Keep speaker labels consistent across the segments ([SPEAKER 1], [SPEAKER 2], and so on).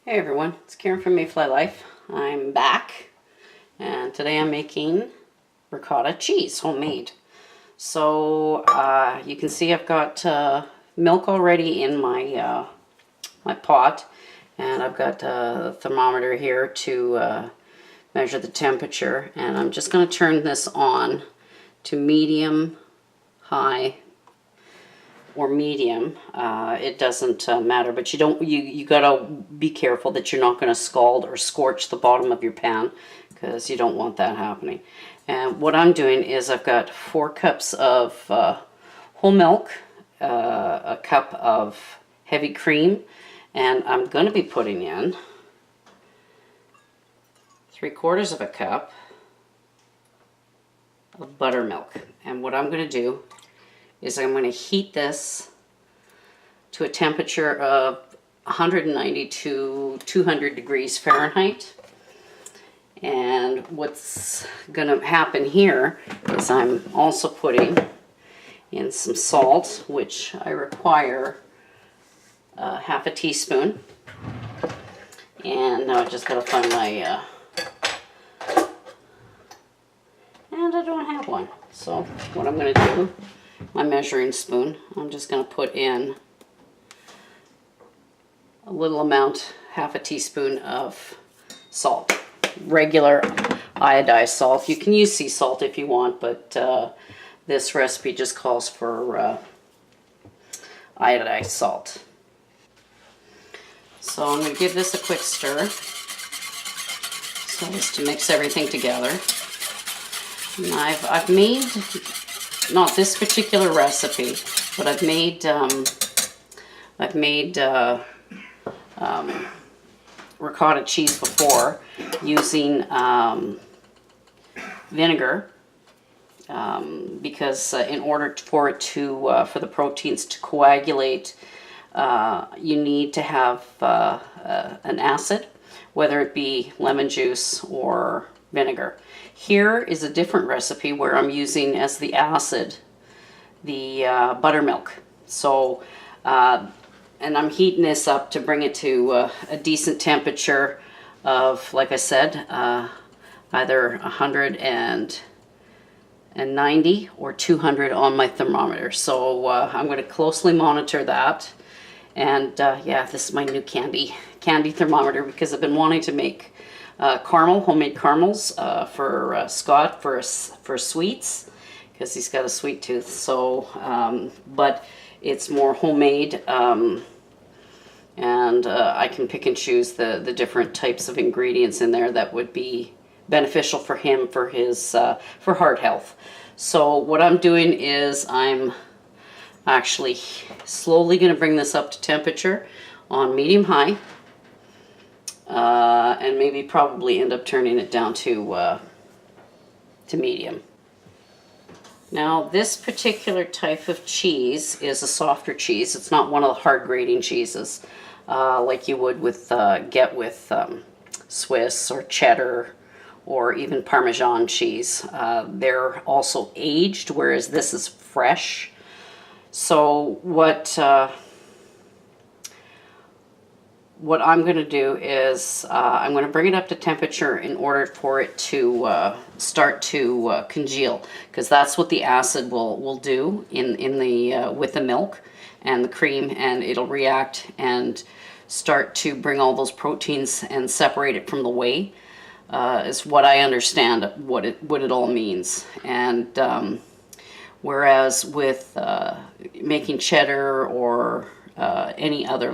[SPEAKER 1] Hey everyone, it's Karen from Mayfly Life. I'm back, and today I'm making ricotta cheese, homemade. So you can see I've got milk already in my my pot, and I've got a thermometer here to measure the temperature. And I'm just going to turn this on to medium, high, or medium. It doesn't matter, but you gotta be careful that you're not going to scald or scorch the bottom of your pan, because you don't want that happening. And what I'm doing is I've got 4 cups of whole milk, a cup of heavy cream, and I'm going to be putting in 3/4 of a cup of buttermilk. And what I'm going to do is I'm going to heat this to a temperature of 190 to 200 degrees Fahrenheit. And what's going to happen here is I'm also putting in some salt, which I require half a teaspoon. And now I just got to find my, and I don't have one. So what I'm going to do, my measuring spoon, I'm just going to put in a little amount, half a teaspoon of salt, regular iodized salt. You can use sea salt if you want, but this recipe just calls for iodized salt. So I'm going to give this a quick stir, so as to mix everything together. And I've made, not this particular recipe, but I've made ricotta cheese before using vinegar, because in order for it to for the proteins to coagulate, you need to have an acid, whether it be lemon juice or vinegar. Here is a different recipe where I'm using as the acid the buttermilk. So and I'm heating this up to bring it to a decent temperature of, like I said, either 190 or 200 on my thermometer. So I'm going to closely monitor that. And yeah, this is my new candy thermometer, because I've been wanting to make homemade caramels for Scott for sweets, because he's got a sweet tooth. So but it's more homemade, and I can pick and choose the different types of ingredients in there that would be beneficial for him for his for heart health. So what I'm doing is I'm actually slowly going to bring this up to temperature on medium high, and maybe probably end up turning it down to medium. Now, this particular type of cheese is a softer cheese. It's not one of the hard grating cheeses like you would with get with Swiss or cheddar or even Parmesan cheese. They're also aged, whereas this is fresh. So what I'm going to do is I'm going to bring it up to temperature in order for it to start to congeal, because that's what the acid will do in the with the milk and the cream, and it'll react and start to bring all those proteins and separate it from the whey. Is what I understand what it all means. And whereas with making cheddar or any other,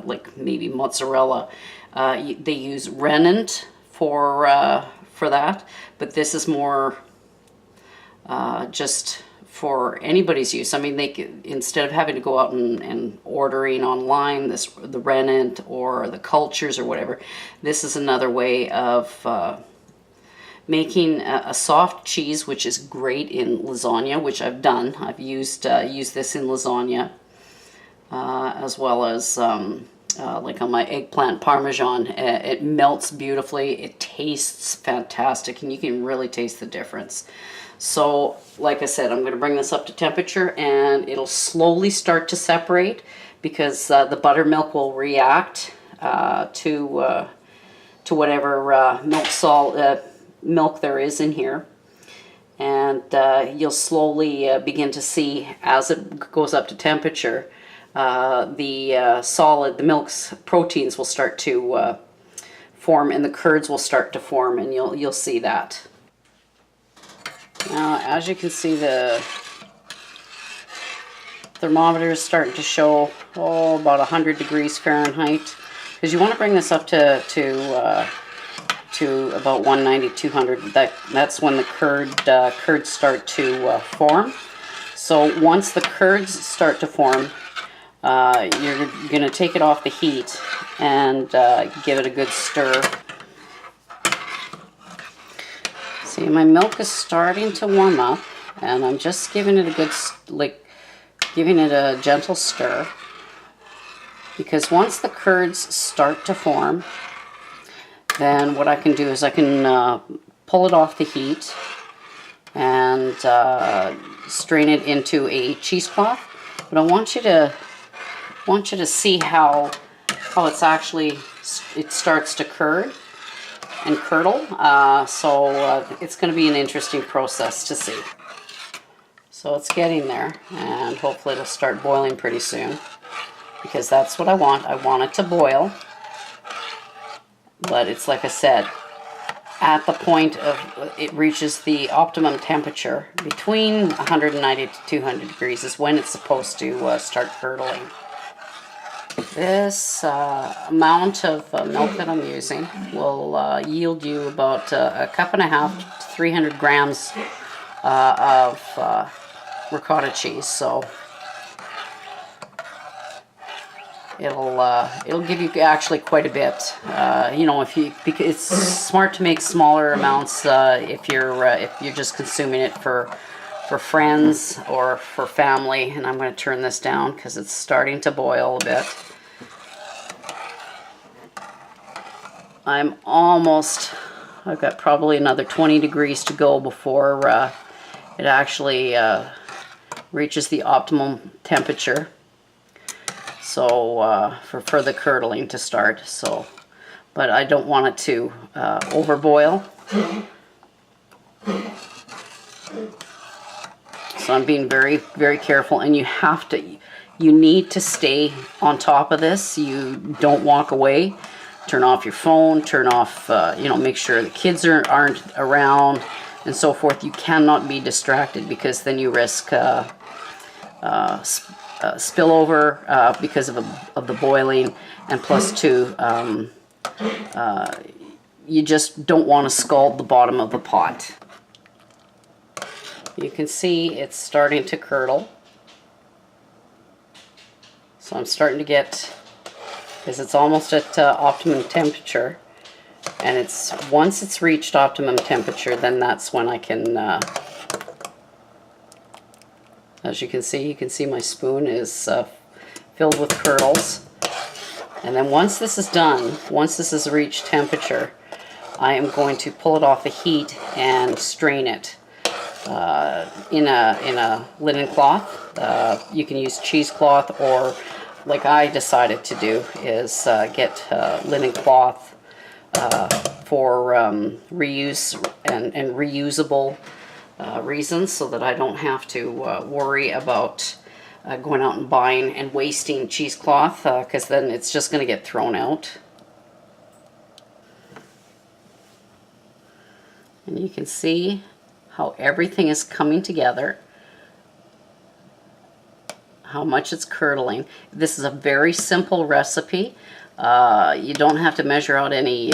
[SPEAKER 1] like maybe mozzarella, they use rennet for that, but this is more just for anybody's use. I mean, they could, instead of having to go out and ordering online the rennet or the cultures or whatever, this is another way of making a soft cheese, which is great in lasagna, which I've done. I've used this in lasagna, as well as like on my eggplant parmesan. It melts beautifully. It tastes fantastic, and you can really taste the difference. So, like I said, I'm going to bring this up to temperature, and it'll slowly start to separate, because the buttermilk will react to whatever milk there is in here. And you'll slowly begin to see, as it goes up to temperature, the milk's proteins will start to form, and the curds will start to form, and you'll see that. Now, as you can see, the thermometer is starting to show about 100 degrees Fahrenheit, because you want to bring this up to about 190, 200. That's when the curds start to form. So once the curds start to form, you're going to take it off the heat and give it a good stir. See, my milk is starting to warm up, and I'm just giving it a good, giving it a gentle stir, because once the curds start to form, then what I can do is I can pull it off the heat and strain it into a cheesecloth. But I want you to see how it's actually, it starts to curd and curdle. So it's going to be an interesting process to see. So it's getting there, and hopefully it'll start boiling pretty soon, because that's what I want. I want it to boil. But it's like I said, at the point of it reaches the optimum temperature, between 190 to 200 degrees is when it's supposed to start curdling. This amount of milk that I'm using will yield you about a cup and a half to 300 grams of ricotta cheese. So it'll give you actually quite a bit. You know, because it's smart to make smaller amounts if you're just consuming it for friends or for family. And I'm going to turn this down because it's starting to boil a bit. I've got probably another 20 degrees to go before it actually reaches the optimum temperature. So for the curdling to start. So, but I don't want it to overboil. So I'm being very, very careful, and you need to stay on top of this. You don't walk away. Turn off your phone, turn off, make sure the kids aren't around and so forth. You cannot be distracted, because then you risk spillover because of the boiling, and plus too, you just don't want to scald the bottom of the pot. You can see it's starting to curdle. So I'm starting to get, because it's almost at optimum temperature, and once it's reached optimum temperature, then that's when I can, as you can see my spoon is filled with curdles. And then once this is done, once this has reached temperature, I am going to pull it off the heat and strain it in a linen cloth. You can use cheesecloth, or like I decided to do is get linen cloth for reuse and reusable reasons, so that I don't have to worry about going out and buying and wasting cheesecloth, because then it's just going to get thrown out. And you can see how everything is coming together, how much it's curdling. This is a very simple recipe. You don't have to measure out any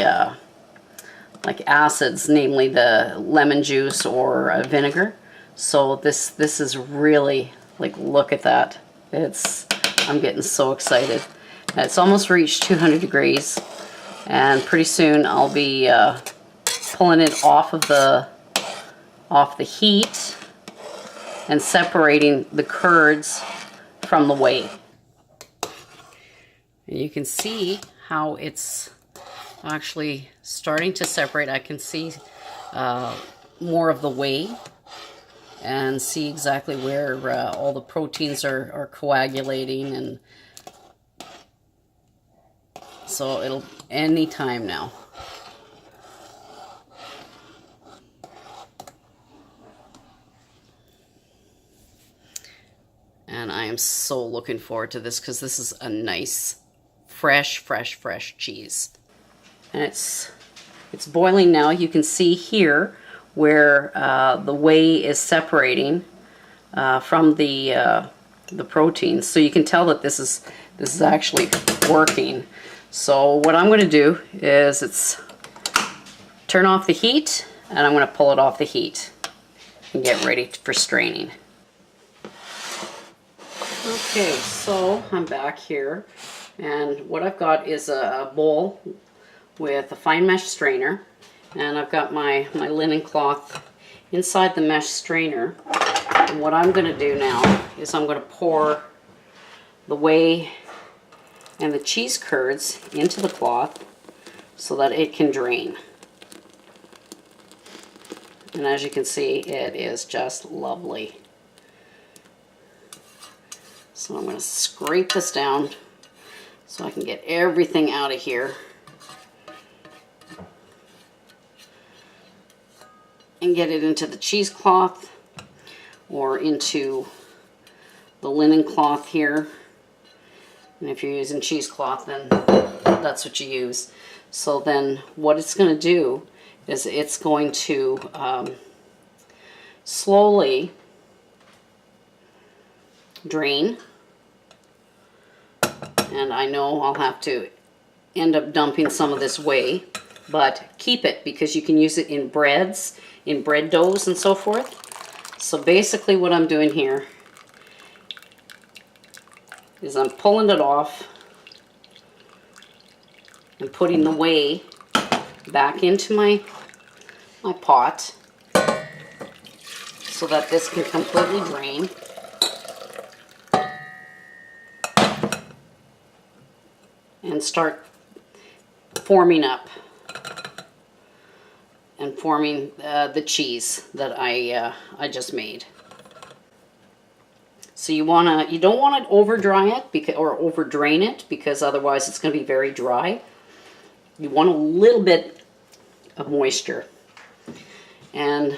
[SPEAKER 1] like acids, namely the lemon juice or vinegar. So this is really, like, look at that. I'm getting so excited. It's almost reached 200 degrees, and pretty soon I'll be pulling it off the heat and separating the curds from the whey. And you can see how it's actually starting to separate. I can see more of the whey, and see exactly where all the proteins are coagulating and So it'll any time now. And I am so looking forward to this because this is a nice, fresh cheese. And it's boiling now. You can see here where the whey is separating from the protein. So you can tell that this is actually working. So what I'm going to do is turn off the heat, and I'm going to pull it off the heat and get ready for straining. Okay, so I'm back here, and what I've got is a bowl with a fine mesh strainer, and I've got my linen cloth inside the mesh strainer. And what I'm going to do now is I'm going to pour the whey and the cheese curds into the cloth so that it can drain. And as you can see, it is just lovely. So I'm going to scrape this down so I can get everything out of here. And get it into the cheesecloth or into the linen cloth here. And if you're using cheesecloth, then that's what you use. So then what it's going to do is it's going to slowly drain. And I know I'll have to end up dumping some of this whey, but keep it because you can use it in breads, in bread doughs and so forth. So basically what I'm doing here is I'm pulling it off and putting the whey back into my pot so that this can completely drain. And start forming up and forming the cheese that I just made. So you don't want to over dry it or over drain it because otherwise it's going to be very dry. You want a little bit of moisture. And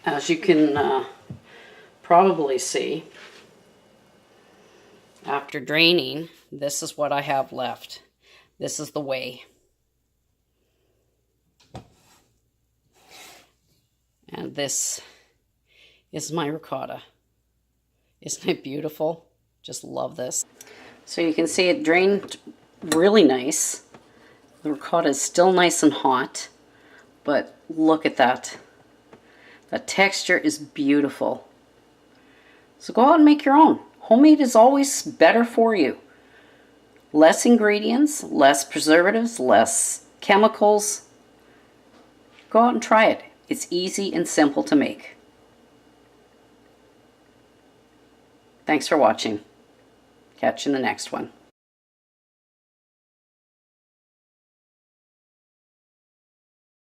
[SPEAKER 1] as you can probably see, after draining, this is what I have left. This is the whey. And this is my ricotta. Isn't it beautiful? Just love this. So you can see it drained really nice. The ricotta is still nice and hot, but look at that. The texture is beautiful. So go out and make your own. Homemade is always better for you. Less ingredients, less preservatives, less chemicals. Go out and try it. It's easy and simple to make. Thanks for watching. Catch you in the next one.